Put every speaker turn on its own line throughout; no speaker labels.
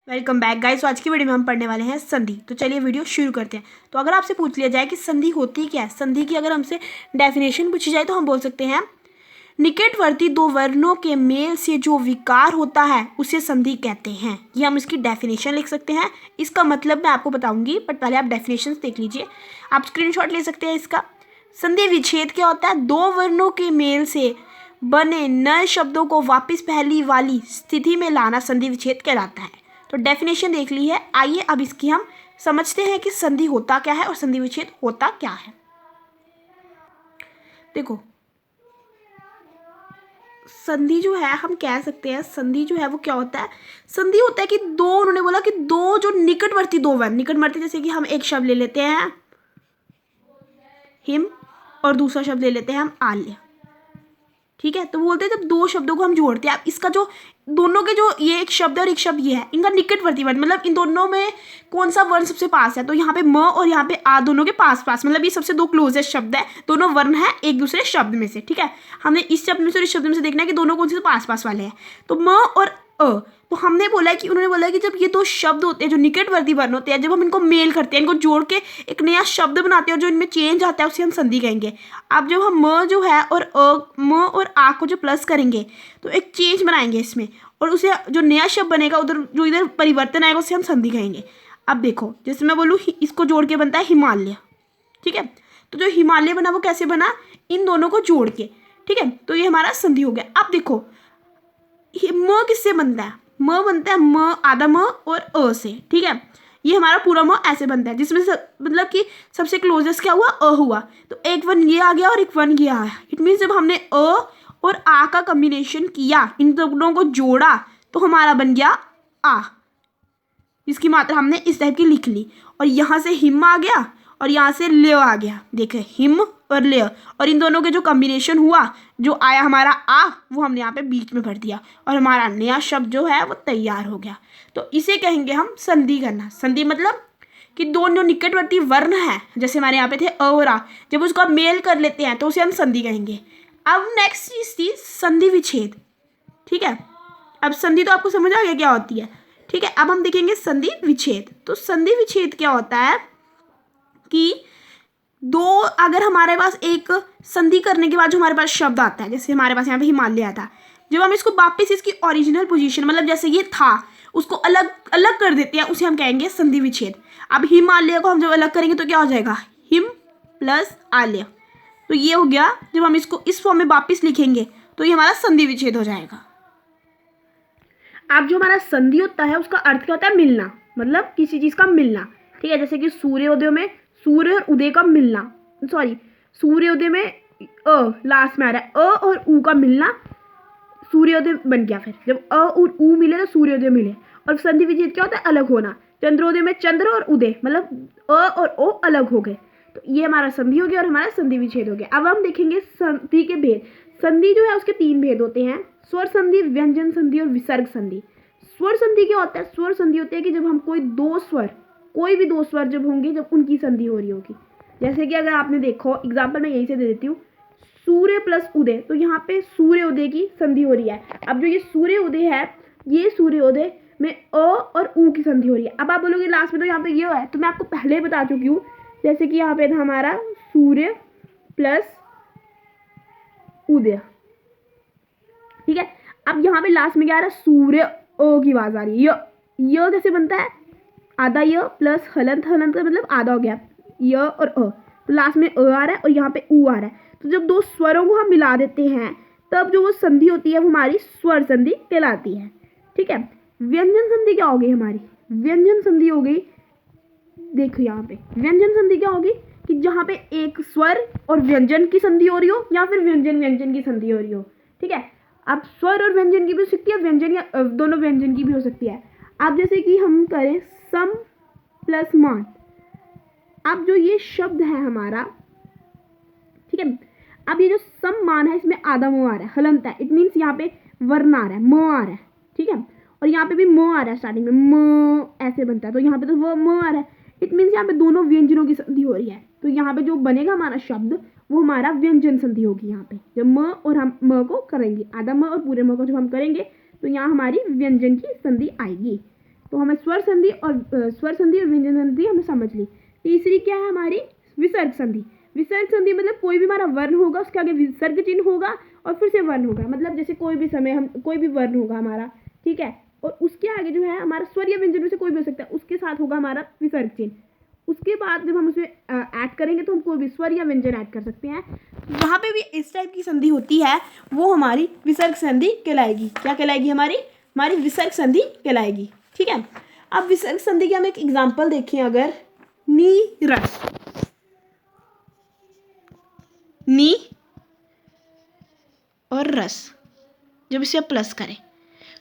Welcome back guys. आज की video में हम पढ़ने वाले हैं संधि। तो चलिए वीडियो शुरू करते हैं। तो अगर आपसे पूछ लिया जाए कि संधि होती क्या है, संधि की अगर हमसे डेफिनेशन पूछी जाए तो हम बोल सकते हैं निकटवर्ती दो वर्णों के मेल से जो विकार होता है उसे संधि कहते हैं। ये हम इसकी डेफिनेशन लिख सकते हैं। इसका मतलब मैं आपको बताऊंगी, बट पहले आप डेफिनेशन देख लीजिए। आप स्क्रीनशॉट ले सकते हैं इसका। संधि विच्छेद क्या होता है? दो वर्णों के मेल से बने नए शब्दों को वापस पहली वाली स्थिति में लाना संधि विच्छेद कहलाता है। तो डेफिनेशन देख ली है। आइए अब इसकी हम समझते हैं कि संधि होता क्या है और संधि विच्छेद होता क्या है। देखो, संधि जो है हम कह सकते हैं, संधि जो है वो क्या होता है? संधि होता है कि दो, उन्होंने बोला कि दो जो निकटवर्ती दो वर्ण, निकटवर्ती जैसे कि हम एक शब्द ले लेते हैं हिम और दूसरा शब्द ले लेते हैं हम आल्य। ठीक है, तो बोलते हैं जब दो शब्दों को हम जोड़ते हैं, अब इसका जो दोनों के जो ये एक शब्द और एक शब्द ये है, इनका निकटवर्ती वर्ण मतलब इन दोनों में कौन सा वर्ण सबसे पास है, तो यहाँ पे म और यहाँ पे आ दोनों के पास पास, मतलब ये सबसे दो क्लोजेस्ट शब्द है, दोनों वर्ण है एक दूसरे शब्द में से। ठीक है, हमने इस शब्द में से और इस शब्द में से देखना है कि दोनों कौन से पास पास वाले हैं। तो म और अ, तो हमने बोला कि उन्होंने बोला कि जब ये दो शब्द होते हैं जो निकटवर्ती वर्ण होते हैं, जब हम इनको मेल करते हैं, इनको जोड़ के एक नया शब्द बनाते हैं और जो इनमें चेंज आता है उसे हम संधि कहेंगे। अब जब हम म जो है और म और आ को जो प्लस करेंगे तो एक चेंज बनाएंगे इसमें, और उसे जो नया शब्द बनेगा उधर जो इधर परिवर्तन आएगा उसे हम संधि कहेंगे। अब देखो, जैसे मैं बोलूँ इसको जोड़ के बनता है हिमालय। ठीक है, तो जो हिमालय बना वो कैसे बना? इन दोनों को जोड़ के। ठीक है, तो ये हमारा संधि हो गया। अब देखो म किससे बनता है? म बनता है म आधा म और अ से। ठीक है, ये हमारा पूरा म ऐसे बनता है, जिसमें मतलब कि सबसे क्लोजेस्ट क्या हुआ? अ हुआ। तो एक वन ये आ गया और एक वन ये आया। इट मीन्स जब हमने अ और आ का कॉम्बिनेशन किया, इन दोनों को जोड़ा, तो हमारा बन गया आ, जिसकी मात्रा हमने इस टाइप की लिख ली। और यहाँ से हिम आ गया और यहाँ से लय आ गया। देखे, हिम और लय, और इन दोनों के जो कॉम्बिनेशन हुआ, जो आया हमारा आ, वो हमने यहाँ पे बीच में भर दिया और हमारा नया शब्द जो है वो तैयार हो गया। तो इसे कहेंगे हम संधि करना। संधि मतलब कि दो जो निकटवर्ती वर्ण है, जैसे हमारे यहाँ पे थे अ और आ, जब उसका मेल कर लेते हैं तो उसे हम संधि कहेंगे। अब नेक्स्ट चीज थी संधि विच्छेद। ठीक है, अब संधि तो आपको समझ आ गया क्या होती है। ठीक है, अब हम देखेंगे संधि विच्छेद। तो संधि विच्छेद क्या होता है कि दो, अगर हमारे पास एक संधि करने के बाद जो हमारे पास शब्द आता है, जैसे हमारे पास यहाँ पे हिमालय था, जब हम इसको वापस इसकी ओरिजिनल पोजीशन मतलब जैसे ये था उसको अलग अलग कर देते हैं, उसे हम कहेंगे संधि विच्छेद। अब हिमालय को हम जब अलग करेंगे तो क्या हो जाएगा? हिम प्लस आलय। तो ये हो गया। जब हम इसको इस फॉर्म में वापस लिखेंगे तो ये हमारा संधि विच्छेद हो जाएगा। अब जो हमारा संधि होता है उसका अर्थ क्या होता है? मिलना, मतलब किसी चीज का मिलना। ठीक है, जैसे कि सूर्योदय में सूर्य और उदय का मिलना, सॉरी सूर्योदय में अ लास्ट में आ रहा है, अ और उ का मिलना सूर्योदय बन गया। फिर जब अ और उ मिले तो सूर्योदय मिले। और संधि विच्छेद क्या होता है? अलग होना। चंद्रोदय में चंद्र और उदय मतलब अ और ओ अलग हो गए, तो ये हमारा संधि हो गया और हमारा संधि विच्छेद हो गया। अब हम देखेंगे संधि के भेद। संधि जो है उसके तीन भेद होते हैं: स्वर संधि, व्यंजन संधि और विसर्ग संधि। स्वर संधि क्या होता है? स्वर संधि होती है कि जब हम कोई दो स्वर, कोई भी दो स्वर जब होंगे, जब उनकी संधि हो रही होगी। जैसे कि अगर आपने देखो, एग्जाम्पल मैं यहीं से दे देती हूँ, सूर्य प्लस उदय, तो यहाँ पे सूर्य उदय की संधि हो रही है। अब जो ये सूर्य उदय है, ये सूर्य उदय में अ और उ की संधि हो रही है। अब आप बोलोगे लास्ट में तो यहाँ पे ये है, तो मैं आपको पहले ही बता चुकी हूँ। जैसे कि यहाँ पे था हमारा सूर्य प्लस उदय। ठीक है, अब यहाँ पे लास्ट में क्या आ रहा है? सूर्य ओ की आवाज आ रही है। य कैसे बनता है? आधा य प्लस हलंत, हलंत का मतलब आधा हो गया, य और अ, तो लास्ट में अ आ रहा है और यहाँ पे उ आ रहा है। तो जब दो स्वरों को हम मिला देते हैं तब जो वो संधि होती है वो हमारी स्वर संधि कहलाती है। ठीक है, व्यंजन संधि क्या होगी हमारी? व्यंजन संधि हो गई, देखो यहाँ पे व्यंजन संधि क्या होगी कि जहाँ पे एक स्वर और व्यंजन की संधि हो रही हो, या फिर व्यंजन व्यंजन की संधि हो रही हो। ठीक है, अब स्वर और व्यंजन की भी हो सकती है, व्यंजन या दोनों व्यंजन की भी हो सकती है। अब जैसे कि हम करें सम प्लस मान। अब जो ये शब्द है हमारा, ठीक है, अब ये जो सम मान है इसमें आधा मुंह आ रहा है, हलंत है। इट मीन्स यहाँ पे वर्ण आ रहा है, म आ रहा है। ठीक है, और यहाँ पे भी म आ रहा है, स्टार्टिंग में म ऐसे बनता है, तो यहाँ पे तो वो म आ रहा है। इट मीन्स यहाँ पे दोनों व्यंजनों की संधि हो रही है, तो यहाँ पे जो बनेगा हमारा शब्द वो हमारा व्यंजन संधि होगी। यहाँ पे जब म और हम म को करेंगे, आधा म और पूरे म को जब हम करेंगे तो यहाँ हमारी व्यंजन की संधि आएगी। तो हमें स्वर संधि और व्यंजन संधि हमने समझ ली। तीसरी क्या है हमारी? विसर्ग संधि। विसर्ग संधि मतलब कोई भी हमारा वर्ण होगा उसके आगे विसर्ग चिन्ह होगा और फिर से वर्ण होगा, मतलब जैसे कोई भी समय हम कोई भी वर्ण होगा हमारा, ठीक है, और उसके आगे जो है हमारा स्वर या व्यंजन में से कोई भी हो सकता है, उसके साथ होगा हमारा विसर्ग चिन्ह। उसके बाद जब हम उसमें ऐड करेंगे तो हम कोई भी स्वर या व्यंजन ऐड कर सकते हैं। वहाँ पे भी इस टाइप की संधि होती है, वो हमारी विसर्ग संधि कहलाएगी। क्या कहलाएगी? हमारी विसर्ग संधि कहलाएगी। ठीक है, अब विसर्ग संधि के हम एक एग्जाम्पल देखें, अगर नीरस, नी और रस, जब इसे आप प्लस करें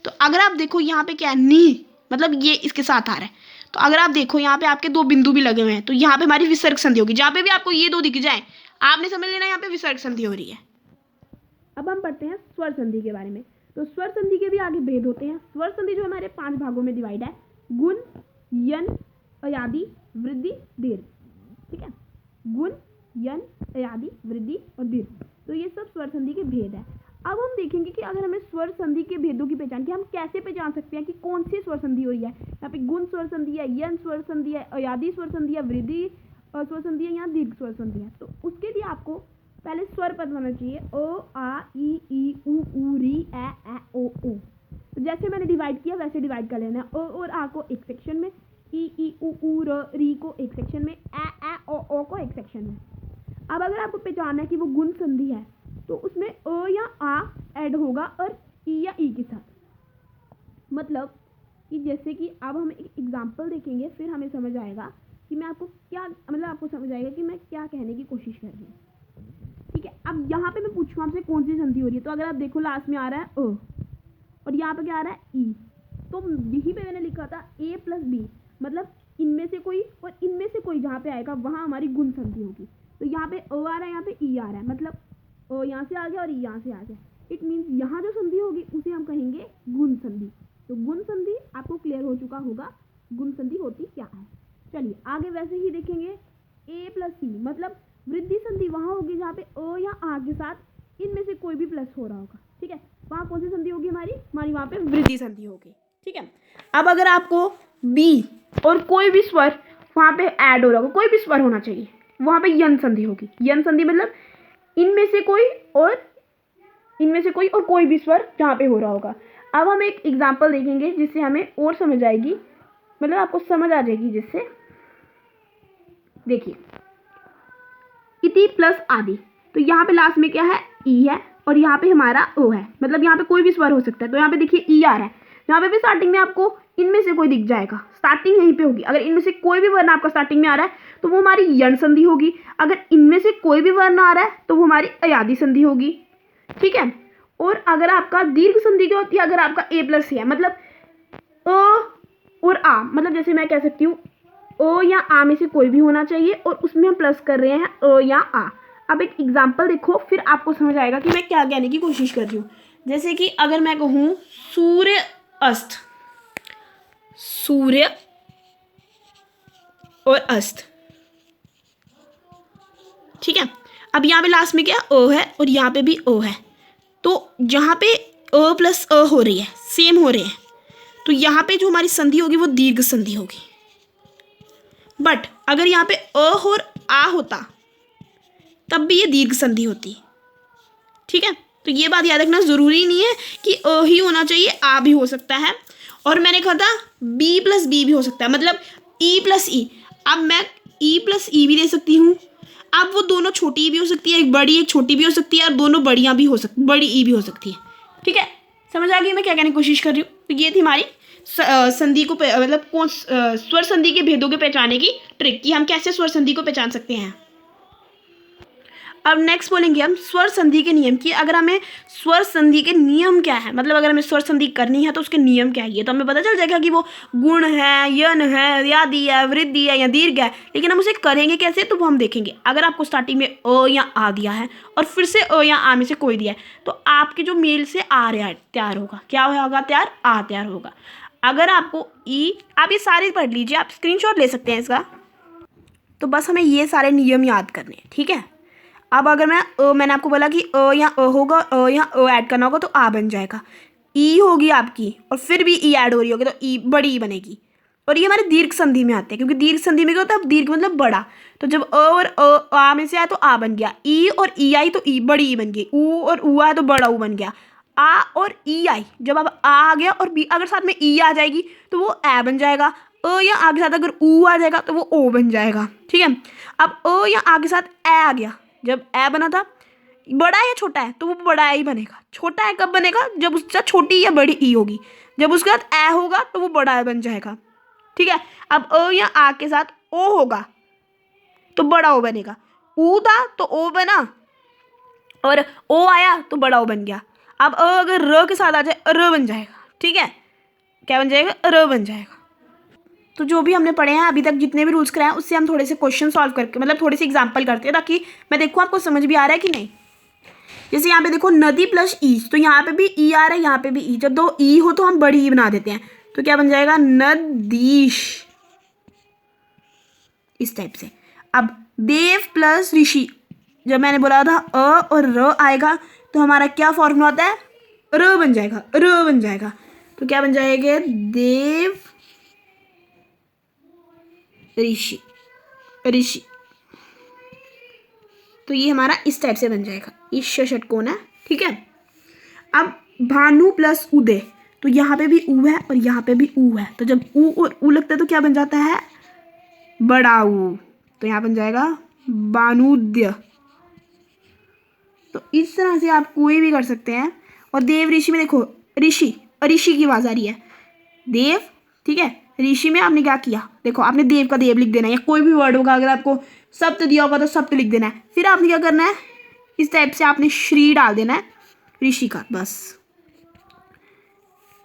तो अगर आप देखो यहाँ पे क्या है, नी मतलब ये इसके साथ आ रहा है, तो अगर आप देखो यहाँ पे आपके दो बिंदु भी लगे हुए हैं, तो यहाँ पे हमारी विसर्ग संधि होगी। जहाँ पे भी आपको ये दो दिख जाए आपने समझ लेना यहाँ पे विसर्ग संधि हो रही है। अब हम पढ़ते हैं स्वर संधि के बारे में। तो स्वर संधि के भी आगे भेद होते हैं। स्वर संधि जो हमारे 5 भागों में डिवाइड है, गुण, यन, अयादि, वृद्धि, दीर्घ। ठीक है, गुण, यन, अयादि, वृद्धि और दीर्घ, तो ये सब स्वर संधि के भेद है। अब हम देखेंगे कि अगर हमें स्वर संधि के भेदों की पहचान की, हम कैसे पहचान सकते हैं कि कौन सी स्वर संधि हो रही है। यहाँ पे गुण स्वर संधि है, यन स्वर संधि है, अयादि स्वर संधि है, वृद्धि स्वर संधि है, यहाँ दीर्घ स्वर संधि है। तो उसके लिए आपको पहले स्वर पद होना चाहिए, ओ, आ, ई, उ, री, ए, ओ, उ। तो जैसे मैंने डिवाइड किया वैसे डिवाइड कर लेना है। ओ और आ को एक सेक्शन में, ई, उ, री को एक सेक्शन में, ए, ओ को एक सेक्शन में। अब अगर आपको पहचानना है कि वो गुण संधि है तो उसमें अ या आ ऐड होगा और ई या ई के साथ। मतलब कि जैसे कि अब हम एक एग्जाम्पल देखेंगे, फिर हमें समझ आएगा कि मैं आपको क्या, मतलब आपको समझ आएगा कि मैं क्या कहने की कोशिश कर रही हूँ। ठीक है, अब यहाँ पे मैं पूछूँ आपसे कौन सी संधि हो रही है, तो अगर आप देखो लास्ट में आ रहा है अ और यहाँ पे क्या आ रहा है ई, तो यहीं पे मैंने लिखा था ए प्लस बी, मतलब इनमें से कोई और इनमें से कोई जहाँ पे आएगा वहाँ हमारी गुण संधि होगी। तो यहाँ पे अ आ रहा है, यहाँ पे ई आ रहा है, मतलब ओ यहाँ से आ गया और ई यहाँ से आ गया। इट मीन्स यहाँ जो संधि होगी उसे हम कहेंगे गुण संधि। तो गुण संधि आपको क्लियर हो चुका होगा गुण संधि होती क्या है। चलिए आगे वैसे ही देखेंगे, ए प्लस सी मतलब वृद्धि संधि वहाँ होगी जहाँ पे अ या आ के साथ इनमें से कोई भी प्लस हो रहा होगा। ठीक है, वहाँ कौन सी संधि होगी हमारी वहाँ पे वृद्धि संधि होगी। ठीक है, अब अगर आपको बी और कोई भी स्वर वहाँ पे ऐड हो रहा होगा, कोई भी स्वर होना चाहिए, वहाँ पे यन संधि होगी। यन संधि मतलब इनमें से कोई और कोई भी स्वर जहाँ पे हो रहा होगा। अब हम एक एग्जाम्पल देखेंगे जिससे हमें और समझ आएगी, मतलब आपको समझ आ जाएगी जिससे। देखिए, इति प्लस आदि, तो यहाँ पे लास्ट में क्या है, ई है और यहाँ पे हमारा ओ है, मतलब यहाँ पे कोई भी स्वर हो सकता है। तो यहाँ पे देखिए ई आ रहा है, यहाँ पे भी स्टार्टिंग में आपको इनमें से कोई दिख जाएगा, स्टार्टिंग यहीं पे होगी। अगर इनमें से कोई भी वर्ण आपका स्टार्टिंग में आ रहा है तो वो हमारी यण संधि होगी। अगर इनमें से कोई भी वर्ण आ रहा है तो वो हमारी अयादि संधि होगी। ठीक है, और अगर आपका दीर्घ संधि जो होती है, अगर आपका ए प्लस सी है, मतलब अ और आ, मतलब जैसे मैं कह सकती हूँ ओ या आ में से कोई भी होना चाहिए और उसमें हम प्लस कर रहे हैं अ या आ। अब एक एग्जाम्पल देखो, फिर आपको समझ आएगा कि मैं क्या कहने की कोशिश कर रही हूँ। जैसे कि अगर मैं कहूँ सूर्य अस्त, सूर्य और अस्त। ठीक है, अब यहाँ पे लास्ट में क्या अ है और यहाँ पे भी अ है, तो जहाँ पे अ प्लस अ हो रही है, सेम हो रहे हैं, तो यहाँ पे जो हमारी संधि होगी वो दीर्घ संधि होगी। बट अगर यहाँ पे अ और आ होता तब भी ये दीर्घ संधि होती। ठीक है, तो ये बात याद रखना, जरूरी नहीं है कि अ ही होना चाहिए, आ भी हो सकता है। और मैंने कहा था बी प्लस बी भी हो सकता है, मतलब ई प्लस ई। अब मैं ई प्लस ई भी दे सकती हूँ। अब वो दोनों छोटी भी हो सकती है, एक बड़ी एक छोटी भी हो सकती है, और दोनों बड़ियाँ भी हो सकती, बड़ी ई भी हो सकती है। ठीक है, समझ आ गई मैं क्या कहने की कोशिश कर रही हूँ। तो ये थी हमारी संधि को मतलब कौन स्वर संधि के भेदों के पहचाने की ट्रिक, कि हम कैसे स्वर संधि को पहचान सकते हैं। अब नेक्स्ट बोलेंगे हम स्वर संधि के नियम की। अगर हमें स्वर संधि के नियम क्या है, मतलब अगर हमें स्वर संधि करनी है तो उसके नियम क्या है, ये तो हमें पता चल जाएगा कि वो गुण है, यन है, अयादि है, वृद्धि है या दीर्घ है। लेकिन हम उसे करेंगे कैसे, तो वो हम देखेंगे। अगर आपको स्टार्टिंग में अ या आ दिया है और फिर से अ या आ में से कोई दिया है, तो आपके जो मेल से आ तैयार होगा, क्या होगा तैयार, आ तैयार होगा। अगर आपको ई, आप ये सारे पढ़ लीजिए, आप स्क्रीनशॉट ले सकते हैं इसका। तो बस हमें ये सारे नियम याद करने हैं। ठीक है, अब अगर मैंने आपको बोला कि अ या अ होगा, अ या अ ऐड करना होगा तो आ बन जाएगा। ई होगी आपकी और फिर भी ई ऐड हो रही होगी तो ई बड़ी ई बनेगी। और ये हमारे दीर्घ संधि में आते हैं, क्योंकि दीर्घ संधि में क्या होता है, दीर्घ मतलब बड़ा। तो जब अ और आ में से आया तो आ बन गया, ई और ई आई तो ई बड़ी ई बन गई, ऊ और ऊ आया तो बड़ा ऊ बन गया, आ और ई आई जब अब आ गया और बी अगर साथ में ई आ जाएगी तो वो ए बन जाएगा, अ या आ के साथ अगर ऊ आ जाएगा तो वो ओ बन जाएगा। ठीक है, अब अ या आ के साथ ए आ गया, जब ए बना था बड़ा है या छोटा है तो वो बड़ा ही बनेगा। छोटा है कब बनेगा, जब उसका छोटी या बड़ी ई होगी, जब उसके साथ ए होगा तो वो बड़ा बन जाएगा। ठीक है, अब अ या आ के साथ ओ होगा तो बड़ा ओ बनेगा, ऊ था तो ओ बना और ओ आया तो बड़ा ओ बन गया। अब अ अगर र के साथ आ जाए र बन जाएगा। ठीक है, क्या बन जाएगा, र बन जाएगा। तो जो भी हमने पढ़े हैं अभी तक, जितने भी रूल्स कराए हैं उससे हम थोड़े से क्वेश्चन सॉल्व करके मतलब थोड़े से एग्जाम्पल करते हैं, ताकि मैं देखूँ आपको समझ भी आ रहा है कि नहीं। जैसे यहाँ पे देखो नदी प्लस ई, तो यहाँ पे भी ई आ रहा है, यहाँ पे भी ई, जब दो ई हो तो हम बड़ी ई बना देते हैं, तो क्या बन जाएगा, नदीश, इस टाइप से। अब देव प्लस ऋषि, जब मैंने बोला था अ और र आएगा तो हमारा क्या फॉर्मूला होता है, र बन जाएगा, र बन जाएगा। तो क्या बन जाएगा, देव ऋषि, ऋषि। तो ये हमारा इस टाइप से बन जाएगा, इस षटकोण है। ठीक है, अब भानु प्लस उदय, तो यहाँ पे भी ऊ है और यहाँ पे भी ऊ है, तो जब ऊ और ऊ लगता है तो क्या बन जाता है, बड़ा ऊ, तो यहाँ बन जाएगा बानुद्य। तो इस तरह से आप कोई भी कर सकते हैं। और देव ऋषि में देखो ऋषि, ऋषि की आवाज आ रही है, देव। ठीक है, ऋषि में आपने क्या किया, देखो आपने देव का देव लिख देना है, या कोई भी वर्ड होगा अगर आपको सप्त दिया होगा तो सप्त लिख देना है। फिर आपने क्या करना है, इस टाइप से आपने श्री डाल देना है ऋषि का, बस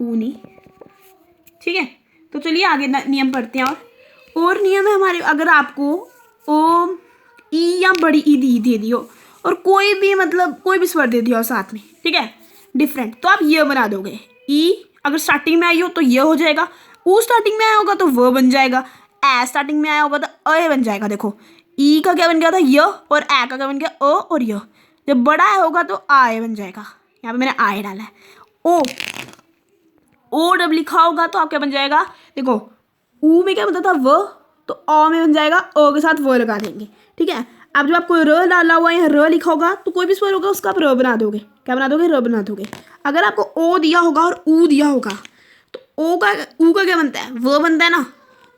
ऊनी। ठीक है, तो चलिए आगे नियम पढ़ते हैं। और नियम है हमारे, अगर आपको ओ ई या बड़ी ई दे दियो और कोई भी मतलब कोई भी स्वर दे दिया हो साथ में, ठीक है, डिफरेंट, तो आप ये बना दोगे। ई अगर स्टार्टिंग में आई हो तो ये हो जाएगा, ऊ स्टार्टिंग में आया होगा तो वो बन जाएगा, ए स्टार्टिंग में आया होगा तो अ बन जाएगा। देखो ई का क्या बन गया था, य, और ए का क्या बन गया, अ और य। जब बड़ा ए होगा तो आए बन जाएगा, यहाँ पे मैंने आए डाला है। ओ, ओ जब लिखा होगा तो आप क्या बन जाएगा, देखो ऊ में क्या बनता था व, तो अ में बन जाएगा, अ के साथ व लगा देंगे। ठीक है, अब जब आपको र डाला हुआ है, र लिखा होगा तो कोई भी स्वर होगा उसका आप र बना दोगे, क्या बना दोगे, र बना दोगे। अगर आपको ओ दिया होगा और ऊ दिया होगा तो ओ का ऊ का क्या बनता है, व बनता है ना,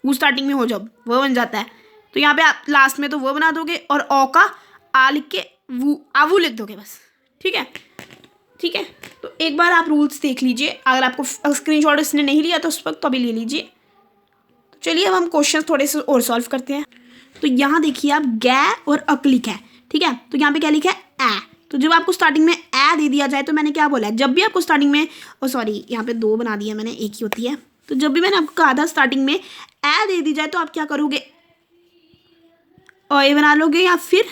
ऊ स्टार्टिंग में हो जब व बन जाता है, तो यहाँ पे आप लास्ट में तो व बना दोगे और ओ का आ लिख के वू आवू लिख दोगे बस। ठीक है, ठीक है, तो एक बार आप रूल्स देख लीजिए, अगर आपको स्क्रीनशॉट इसने नहीं लिया तो उस वक्त तो अभी ले लीजिए। तो चलिए अब हम क्वेश्चन थोड़े से और सॉल्व करते हैं। तो यहाँ देखिए आप गै और अक लिखा है। ठीक है, तो यहाँ पे क्या लिखा है, ए। तो जब आपको स्टार्टिंग में ए दे दिया जाए, तो मैंने क्या बोला है, जब भी आपको स्टार्टिंग में, ओ सॉरी यहाँ पे दो बना दिया मैंने, एक ही होती है। तो जब भी मैंने आपको कहा था स्टार्टिंग में ए दे दी जाए तो आप क्या करोगे, अ बना लोगे या फिर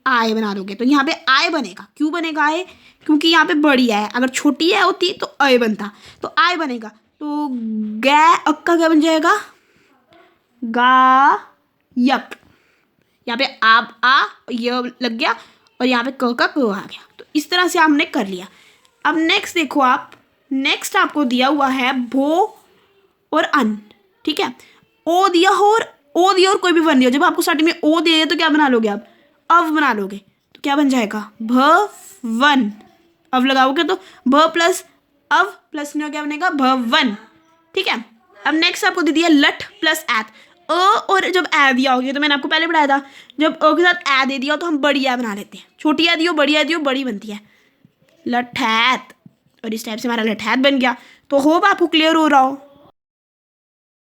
आय बना दोगे। तो यहाँ पे आय बनेगा, क्यों बनेगा आय, क्योंकि यहाँ पे बड़ी है, अगर छोटी है होती तो अय बनता, तो आय बनेगा। तो गै अक का क्या बन जाएगा, गा यक, यहाँ पे आप आ य लग गया और यहाँ पे क का क आ गया। तो इस तरह से हमने कर लिया। अब नेक्स्ट देखो आप, नेक्स्ट आपको दिया हुआ है भो और अन। ठीक है, ओ दिया हो और ओ दिया और कोई भी वन दिया, जब आपको स्टार्टिंग में ओ दिया तो क्या बना लोगे आप, अव बना लोगे। तो क्या बन जाएगा, भ वन, अव लगाओगे तो भ प्लस अव प्लस न क्या बनेगा, भवन। ठीक है, अब नेक्स्ट आपको दे दिया लठ प्लस ऐत, अ और जब ए दिया होगी, तो मैंने आपको पहले बताया था जब अ के साथ ए दे दिया तो हम बड़ी ए बना लेते हैं, छोटी ए दियो बड़ी ए दियो बड़ी बनती है, लठैत। और इस टाइप से हमारा लठैत बन गया। तो होप आपको क्लियर हो रहा हो।